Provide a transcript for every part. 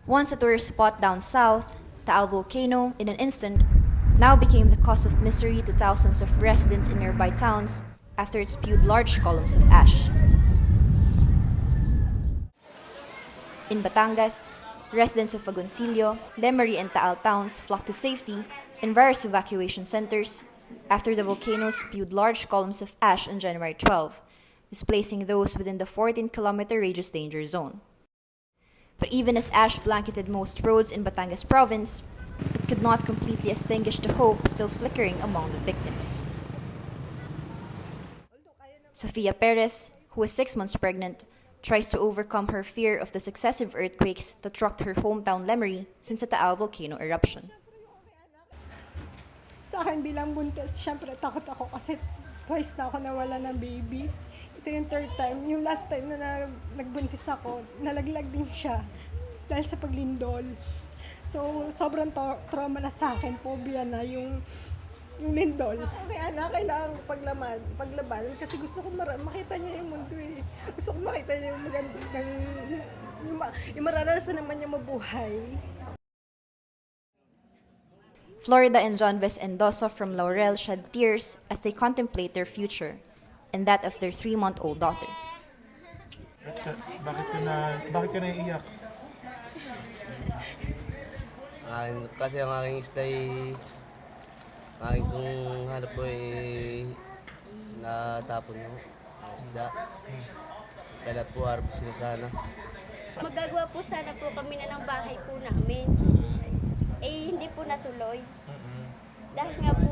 Once a tourist spot down south, Taal Volcano, in an instant, now became the cause of misery to thousands of residents in nearby towns after it spewed large columns of ash. In Batangas, residents of Agoncillo, Lemery, and Taal towns flocked to safety in various evacuation centers after the volcano spewed large columns of ash on January 12, displacing those within the 14-kilometer radius danger zone. But even as ash blanketed most roads in Batangas province, it could not completely extinguish the hope still flickering among the victims. SOPHIA PEREZ, who is 6 months pregnant, tries to overcome her fear of the successive earthquakes that rocked her hometown Lemery since the Taal Volcano eruption. Sa akin bilang buntis, syempre takot ako kasi twice na ako nawala ng baby. Ito yung third time. Yung last time na nagbuntis ako, nalaglag din siya dahil sa paglindol. So, sobrang trauma na sa akin, phobia na yung lindol. Kaya na, kailangan paglaban kasi gusto ko makita niya yung mundo eh. Gusto ko makita niya yung magandang, yung mararanasan naman niya mabuhay. Florida and JHONVEST ENDOZO from Laurel shed tears as they contemplate their future and that of their 3-month-old daughter. Bakit ka naiiyak? Kasi ang aking isda aking kung hanap po natapon mo ang isda. Kaya po harvest na sana. Magagawa po sana po kami na ng bahay po namin. Hindi po natuloy. Dahil nga po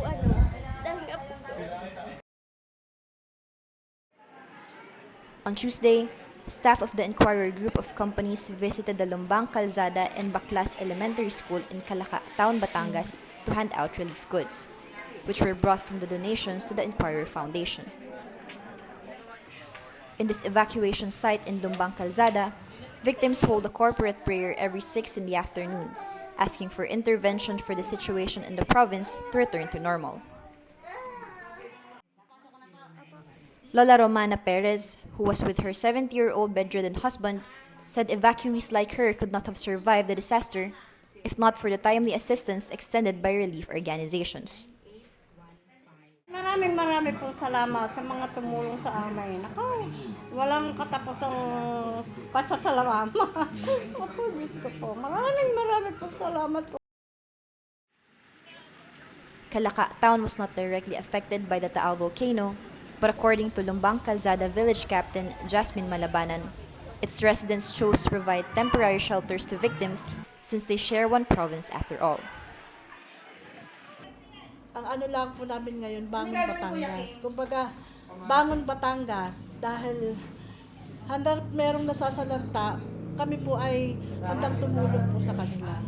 On Tuesday, staff of the Inquirer group of companies visited the Lumbang, Calzada, and Batangas Elementary School in Calaca, Town, Batangas to hand out relief goods, which were brought from the donations to the Inquirer Foundation. In this evacuation site in Lumbang, Calzada, victims hold a corporate prayer every 6 in the afternoon, asking for intervention for the situation in the province to return to normal. Lola Romana Perez, who was with her 70-year-old bedridden husband, said evacuees like her could not have survived the disaster if not for the timely assistance extended by relief organizations. Marami po salamat sa mga tumulong sa amin. Walang katapusang pasasalamat. Opo, Diyos ko po. Marami po salamat po. Calaca town was not directly affected by the Taal Volcano, but according to Lumbang Calzada village captain JASMIN Malabanan, its residents chose to provide temporary shelters to victims since they share one province after all. Ang ano lang po namin ngayon, bangon Batangas. Kumbaga, bangon Batangas dahil handang merong nasasalanta, kami po ay handang tumulong po sa kanila.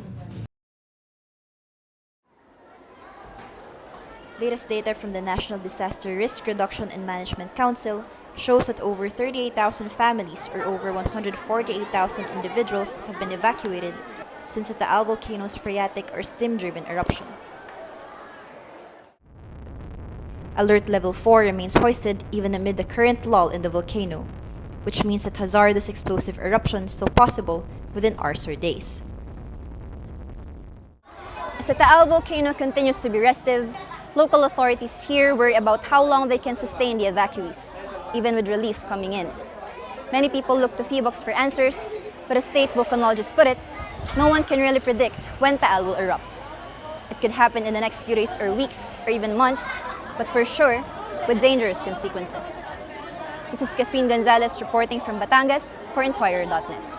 Latest data from the National Disaster Risk Reduction and Management Council shows that over 38,000 families or over 148,000 individuals have been evacuated since the Taal Volcano's phreatic or steam-driven eruption. Alert Level 4 remains hoisted even amid the current lull in the volcano, which means that hazardous explosive eruption is still possible within hours or days. As the Taal Volcano continues to be restive, local authorities here worry about how long they can sustain the evacuees, even with relief coming in. Many people look to PHIVOX for answers, but as state volcanologists put it, no one can really predict when Taal will erupt. It could happen in the next few days or weeks, or even months, but for sure, with dangerous consequences. This is CATHRINE Gonzalez reporting from Batangas for INQUIRER.net.